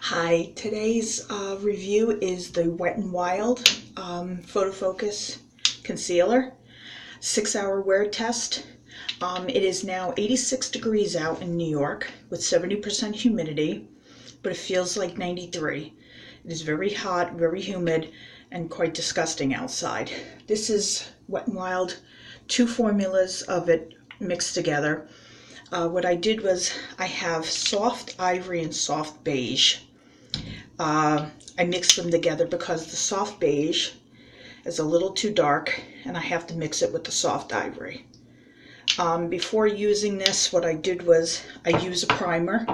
Hi, today's review is the Wet n Wild Photo Focus Concealer 6-hour wear test. It is now 86 degrees out in New York with 70% humidity, but it feels like 93. It is very hot, very humid, and quite disgusting outside. This is Wet n Wild, 2 formulas of it mixed together. What I did was I have soft ivory and soft beige. I mixed them together because the soft beige is a little too dark and I have to mix it with the soft ivory. Before using this, what I did was I use a primer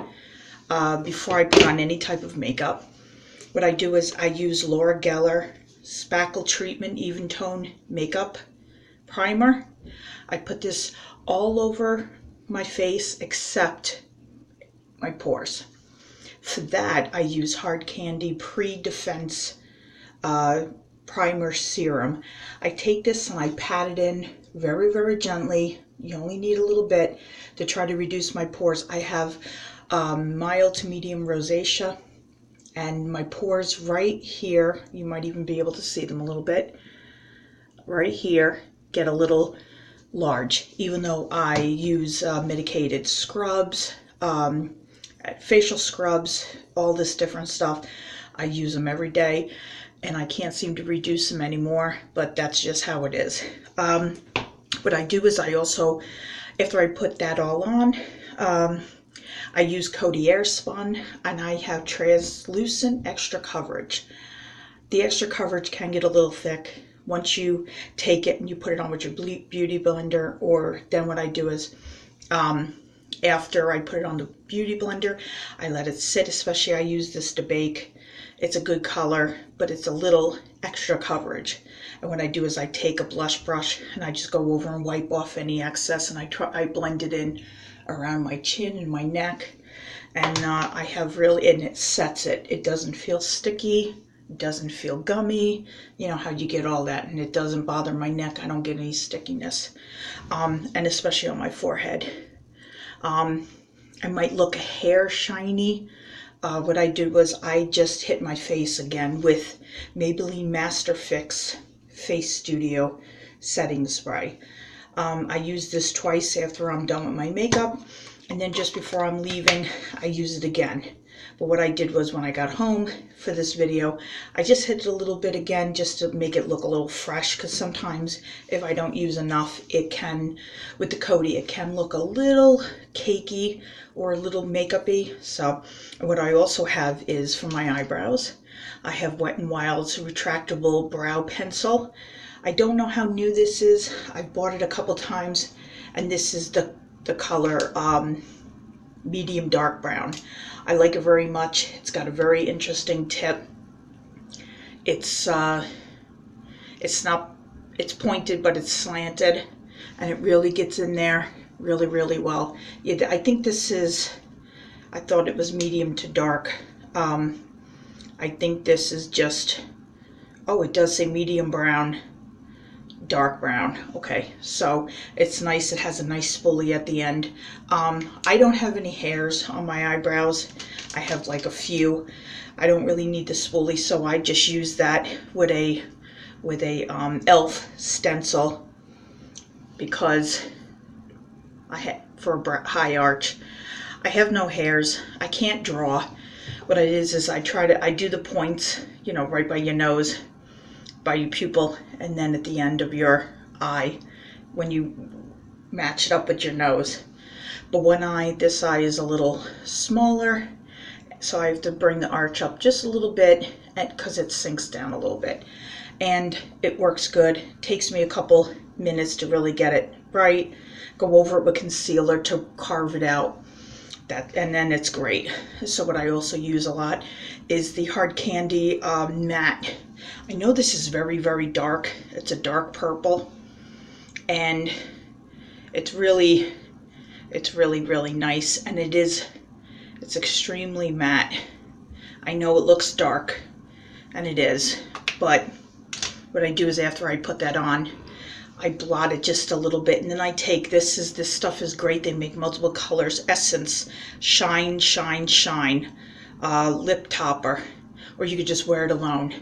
before I put on any type of makeup. What I do is I use Laura Geller Spackle Treatment Even Tone Makeup Primer. I put this all over my face except my pores. For that, I use Hard Candy Pre-Defense Primer Serum. I take this and I pat it in very, very gently. You only need a little bit to try to reduce my pores. I have mild to medium rosacea, and my pores right here, you might even be able to see them a little bit, right here, get a little large, even though I use medicated scrubs, facial scrubs, all this different stuff. I use them every day and I can't seem to reduce them anymore, but that's just how it is. What I do is I also, after I put that all on, I use Coty Airspun, and I have translucent extra coverage. The extra coverage can get a little thick once you take it and you put it on with your beauty blender, or then what I do is after I put it on the beauty blender, I let it sit. Especially I use this to bake. It's a good color, but it's a little extra coverage. And what I do is I take a blush brush and I just go over and wipe off any excess, and I blend it in around my chin and my neck. And I have really, and it sets it. It doesn't feel sticky. It doesn't feel gummy. You know how you get all that, and it doesn't bother my neck. I don't get any stickiness, and especially on my forehead. I might look a hair shiny. What I did was I just hit my face again with Maybelline Master Fix Face Studio Setting Spray. I use this twice after I'm done with my makeup, and then just before I'm leaving, I use it again. But what I did was when I got home for this video, I just hit it a little bit again just to make it look a little fresh, because sometimes if I don't use enough, it can, with the Coty, it can look a little cakey or a little makeup-y. So what I also have is for my eyebrows, I have Wet n Wild's retractable brow pencil. I don't know how new this is. I've bought it a couple times, and this is the color medium dark brown. I like it very much. It's got a very interesting tip. It's pointed, but it's slanted, and it really gets in there really, really well. Yeah, I think this is, I thought it was medium to dark. I think this is just, oh, it does say medium brown, dark brown. Okay, so it's nice. It has a nice spoolie at the end. I don't have any hairs on my eyebrows. I have like a few. I don't really need the spoolie, so I just use that with a elf stencil, because I have for a high arch. I have no hairs. I can't draw. What it is I do the points, you know, right by your nose, by your pupil, and then at the end of your eye when you match it up with your nose. But this eye is a little smaller, so I have to bring the arch up just a little bit because it sinks down a little bit. And it works good. It takes me a couple minutes to really get it right. Go over it with concealer to carve it out. And then it's great. So what I also use a lot is the Hard Candy matte. I know this is very, very dark. It's a dark purple, and it's really, really nice, and it's extremely matte. I know it looks dark, and it is, but what I do is after I put that on, I blot it just a little bit, and then I take this stuff is great. They make multiple colors. Essence Shine Shine Shine lip topper, or you could just wear it alone.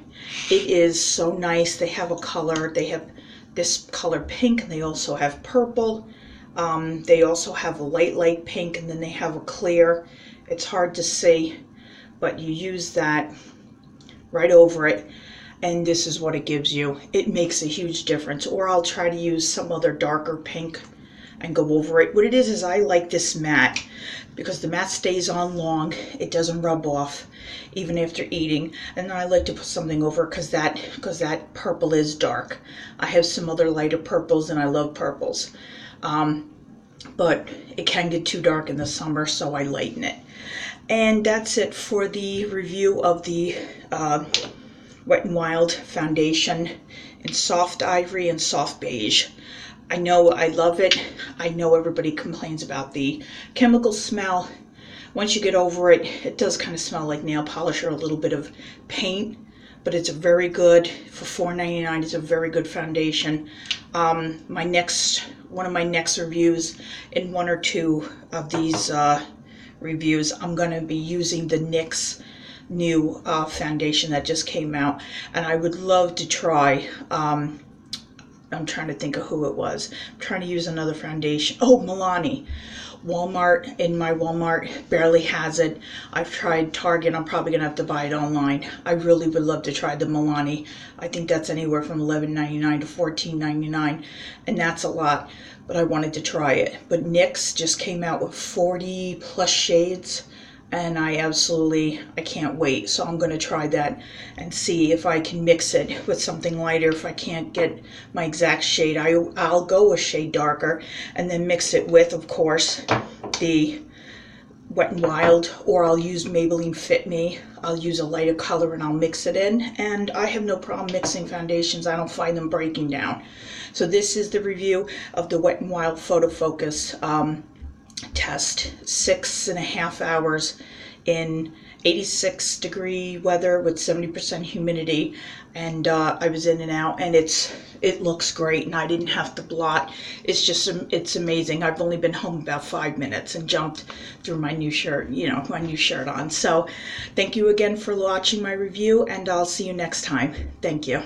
It is so nice. They have a color. They have this color pink, and they also have purple. They also have a light pink, and then they have a clear. It's hard to see, but you use that right over it, and this is what it gives you. It makes a huge difference. Or I'll try to use some other darker pink and go over it. What it is I like this matte because the matte stays on long. It doesn't rub off even after eating. And then I like to put something over because that purple is dark. I have some other lighter purples, and I love purples. But it can get too dark in the summer, so I lighten it. And that's it for the review of the Wet n Wild foundation in soft ivory and soft beige. I know I love it. I know everybody complains about the chemical smell. Once you get over it, it does kind of smell like nail polish or a little bit of paint, but it's a very good, for $4.99, it's a very good foundation. One of my next reviews, in one or two of these reviews, I'm going to be using the NYX new foundation that just came out, and I would love to try, I'm trying to think of who it was. I'm trying to use another foundation. Oh, Milani. Walmart, in my Walmart, barely has it. I've tried Target. I'm probably going to have to buy it online. I really would love to try the Milani. I think that's anywhere from $11.99 to $14.99, and that's a lot, but I wanted to try it. But NYX just came out with 40 plus shades, and I can't wait. So I'm going to try that and see if I can mix it with something lighter. If I can't get my exact shade, I'll go a shade darker and then mix it with, of course, the Wet n Wild, or I'll use Maybelline Fit Me. I'll use a lighter color and I'll mix it in, and I have no problem mixing foundations. I don't find them breaking down. So this is the review of the Wet n Wild Photo Focus test. 6.5 hours in 86-degree weather with 70% humidity, and I was in and out, and it looks great, and I didn't have to blot. It's amazing. I've only been home about 5 minutes and jumped through my new shirt, my new shirt on. So thank you again for watching my review, and I'll see you next time. Thank you.